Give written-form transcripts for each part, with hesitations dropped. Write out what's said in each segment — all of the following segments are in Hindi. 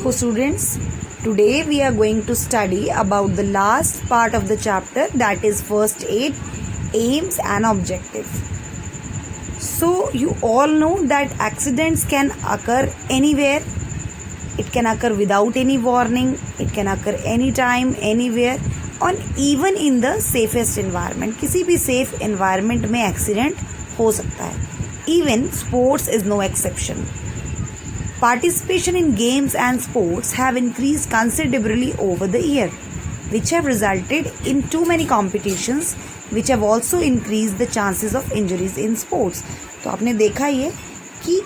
Hello students, today we are going to study about the last part of the chapter, that is first aid, aims and objective. So you all know that accidents can occur anywhere. It can occur without any warning, it can occur anytime, anywhere, and even in the safest environment. किसी भी safe environment में accident हो सकता है. Even sports is no exception. Participation in games and sports have increased considerably over the year, which have resulted in too many competitions, which have also increased the chances of injuries in sports. तो आपने देखा ये कि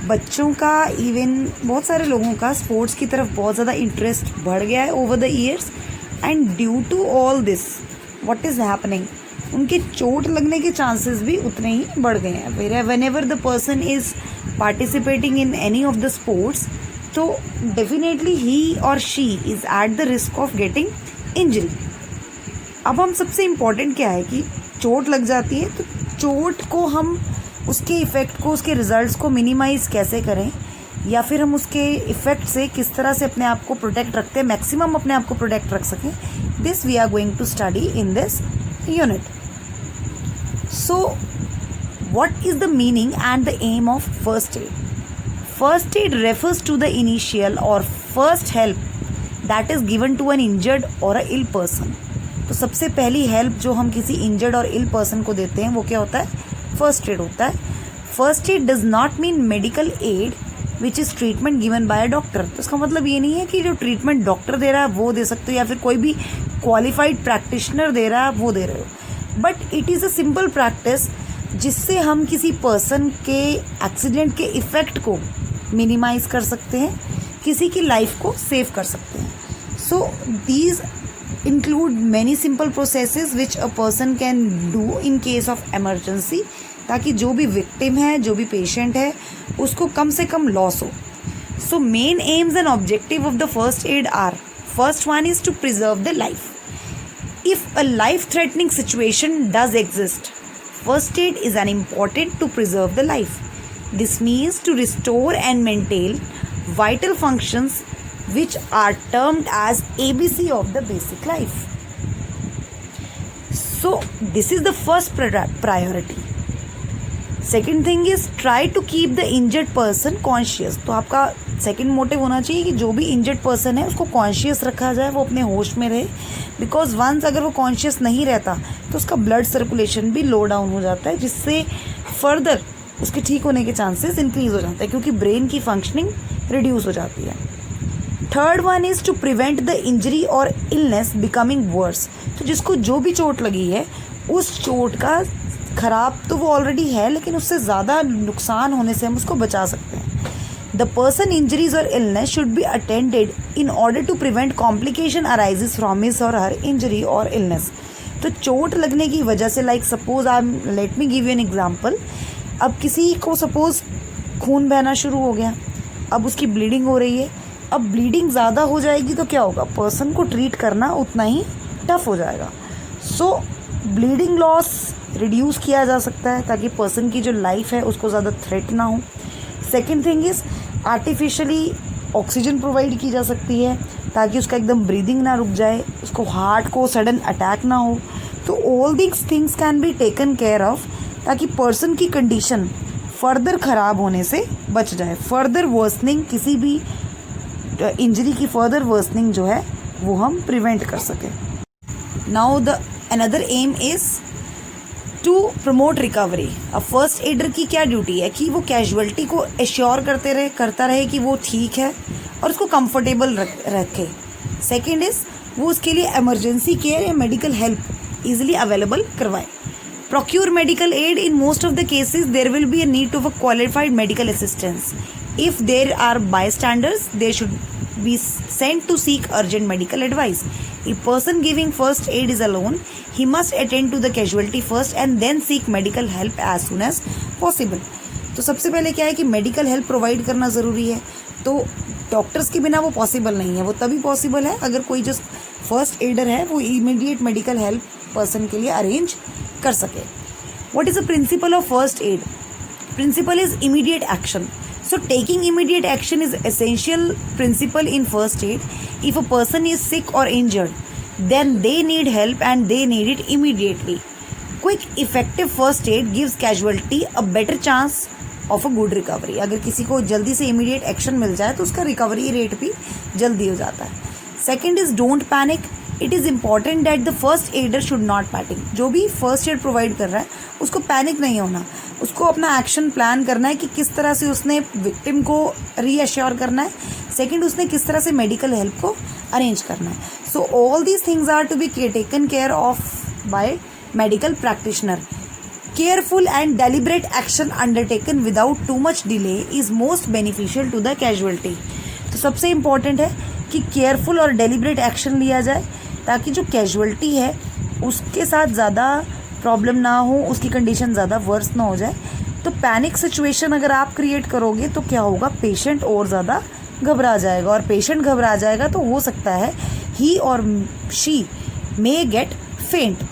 बच्चों का इवन बहुत सारे लोगों का स्पोर्ट्स की तरफ बहुत ज़्यादा इंटरेस्ट बढ़ गया है over the years, and due to all this what is happening, उनके चोट लगने के चांसेस भी उतने ही बढ़ गए हैं. When ever the person is participating in any of the sports, तो डेफिनेटली ही और she is at the risk of getting injury. अब हम सबसे इम्पॉर्टेंट क्या है कि चोट लग जाती है, तो चोट को हम उसके इफ़ेक्ट को, उसके रिजल्ट्स को मिनिमाइज़ कैसे करें, या फिर हम उसके इफ़ेक्ट से किस तरह से अपने आप को प्रोटेक्ट रखते हैं, मैक्सिमम अपने आप को प्रोटेक्ट रख सकें. This we are going to study in this unit. So what is the meaning and the aim of first aid? First aid refers to the initial or first help that is given to an injured or a ill person. तो सबसे पहली हेल्प जो हम किसी इंजर्ड और इल पर्सन को देते हैं वो क्या होता है? फर्स्ट एड होता है. First aid does not mean medical aid which is treatment given by a doctor. तो इसका मतलब ये नहीं है कि जो ट्रीटमेंट डॉक्टर दे रहा है वो दे सकते हो, या फिर कोई भी क्वालिफाइड प्रैक्टिशनर दे रहा है वो दे रहे हो, but it is a simple practice जिससे हम किसी पर्सन के एक्सीडेंट के इफ़ेक्ट को मिनिमाइज कर सकते हैं, किसी की लाइफ को सेव कर सकते हैं. So these include many simple processes which a person can do in case of emergency, ताकि जो भी विक्टिम है, जो भी पेशेंट है, उसको कम से कम लॉस हो. So main aims and objective of the first aid are, first one is to preserve the life. If a life threatening situation does exist, first aid is an important to preserve the life. This means to restore and maintain vital functions which are termed as ABC of the basic life. So this is the first priority. Second thing is try to keep the injured person conscious. तो आपका सेकेंड मोटिव होना चाहिए कि जो भी इंजर्ड पर्सन है उसको कॉन्शियस रखा जाए, वो अपने होश में रहे. बिकॉज वंस अगर वो कॉन्शियस नहीं रहता तो उसका ब्लड सर्कुलेशन भी लो डाउन हो जाता है, जिससे फर्दर उसके ठीक होने के चांसेस इंक्रीज हो जाते हैं, क्योंकि ब्रेन की फंक्शनिंग रिड्यूस हो जाती है. Third one is to prevent the injury और इलनेस बिकमिंग वर्स. तो जिसको जो भी चोट लगी है उस चोट का खराब तो वो ऑलरेडी है, लेकिन उससे ज़्यादा नुकसान होने से हम उसको बचा सकते हैं. The person injuries or illness should be attended in order to prevent complication arises from his or her injury or illness. तो चोट लगने की वजह से, like suppose let me give you an example. अब किसी को सपोज खून बहना शुरू हो गया, अब उसकी ब्लीडिंग हो रही है. अब ब्लीडिंग ज़्यादा हो जाएगी तो क्या होगा? पर्सन को ट्रीट करना उतना ही टफ हो जाएगा. सो ब्लीडिंग लॉस रिड्यूस किया जा सकता है ताकि पर्सन की जो लाइफ है उसको ज़्यादा थ्रेट ना हो. Second thing is artificially oxygen provide की जा सकती है ताकि उसका एकदम ब्रीदिंग ना रुक जाए, उसको हार्ट को सडन अटैक ना हो. तो all these things can be taken care of ताकि पर्सन की कंडीशन फर्दर ख़राब होने से बच जाए. फर्दर वर्सनिंग, किसी भी इंजरी की फर्दर वर्सनिंग जो है वो हम प्रिवेंट कर सकें. Now the another aim is to promote recovery. अब फर्स्ट एडर की क्या ड्यूटी है कि वो कैजुअल्टी को एश्योर करता रहे कि वो ठीक है और उसको कंफर्टेबल रखे. सेकेंड इज़ वो उसके लिए एमरजेंसी केयर या मेडिकल हेल्प ईजिली अवेलेबल करवाए. Procure medical aid. In most of the cases there will be a need of a qualified medical assistance. If there are bystanders there should be sent to seek urgent medical advice. A person giving first aid is alone. He must attend to the casualty first and then seek medical help as soon as possible. तो सबसे पहले क्या है कि मेडिकल हेल्प प्रोवाइड करना ज़रूरी है. तो डॉक्टर्स के बिना वो पॉसिबल नहीं है. वो तभी पॉसिबल है अगर कोई जो फर्स्ट एडर है वो इमीडिएट मेडिकल हेल्प पर्सन के लिए अरेंज कर सके. What is the principle of first aid? Principle is immediate action. So taking immediate action is essential principle in first aid. If a person is sick or injured, then they need help and they need it immediately. Quick effective first aid gives casualty a better chance of a good recovery. अगर किसी को जल्दी से immediate action मिल जाए तो उसका recovery rate भी जल्दी हो जाता है. Second is don't panic. It is important that the first aider should not panic. जो भी first aid provide कर रहा है उसको पैनिक नहीं होना, उसको अपना एक्शन प्लान करना है कि किस तरह से उसने विक्टिम को रीअश्योर करना है. सेकंड, उसने किस तरह से मेडिकल हेल्प को अरेंज करना है. So all these things are to be taken care of by medical practitioner. Careful and deliberate action undertaken without too much delay is most beneficial to the casualty. तो सबसे इम्पॉर्टेंट है कि केयरफुल और डेलिब्रेट एक्शन लिया जाए ताकि जो कैजुअलिटी है उसके साथ ज़्यादा प्रॉब्लम ना हो, उसकी कंडीशन ज़्यादा वर्स ना हो जाए. तो पैनिक सिचुएशन अगर आप क्रिएट करोगे तो क्या होगा, पेशेंट और ज़्यादा घबरा जाएगा, और पेशेंट घबरा जाएगा तो हो सकता है ही और शी मे गेट फेंट.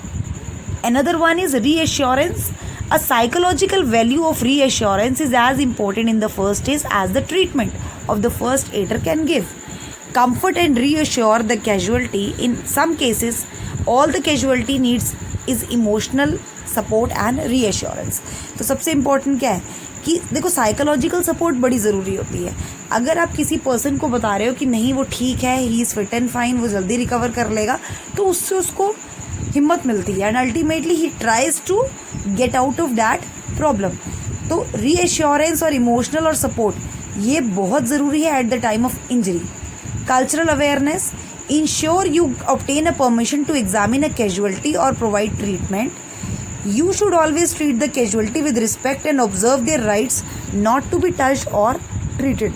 Another one is reassurance. A psychological value of reassurance is as important in the first stage as the treatment of the first aider can give. Comfort and reassure the casualty. In some cases, all the casualty needs is emotional support and reassurance. तो सबसे important क्या है कि देखो साइकोलॉजिकल सपोर्ट बड़ी ज़रूरी होती है. अगर आप किसी पर्सन को बता रहे हो कि नहीं वो ठीक है, he is fit and fine, वो जल्दी रिकवर कर लेगा, तो उससे उसको हिम्मत मिलती है and ultimately he tries to get out of that problem. तो रीएश्योरेंस और इमोशनल और सपोर्ट ये बहुत ज़रूरी है at the time of injury. Cultural awareness. Ensure you obtain a permission to examine a casualty और provide treatment. You should always treat the casualty with respect and observe their rights not to be touched or treated.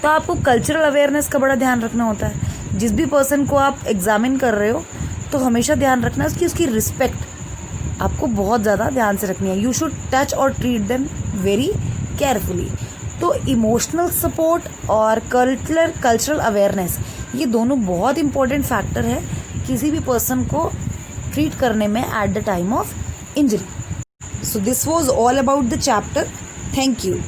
तो आपको कल्चरल अवेयरनेस का बड़ा ध्यान रखना होता है. जिस भी पर्सन को आप एग्जामिन कर रहे हो तो हमेशा ध्यान रखना है कि उसकी रिस्पेक्ट आपको बहुत ज़्यादा ध्यान से रखनी है. यू शुड टच और ट्रीट देम वेरी केयरफुली. तो इमोशनल सपोर्ट और कल्चरल अवेयरनेस ये दोनों बहुत इंपॉर्टेंट फैक्टर है किसी भी पर्सन को ट्रीट करने में eight the time of injury. So this was all about the chapter. Thank you.